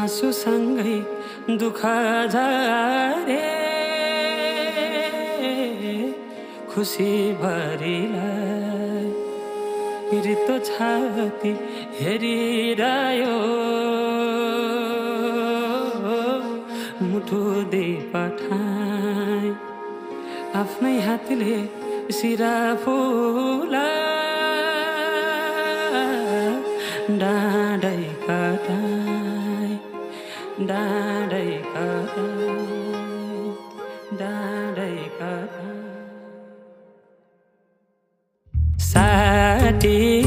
आँसुसँगै दुःख झारे खुसी भरिलाई रित्तो छाती हेरिरह्यो मुटु दे पठाए आफ्नै हातले सिरा फुला डाँडै कटाए डाँडै कटाए डाँडै कटाए साटी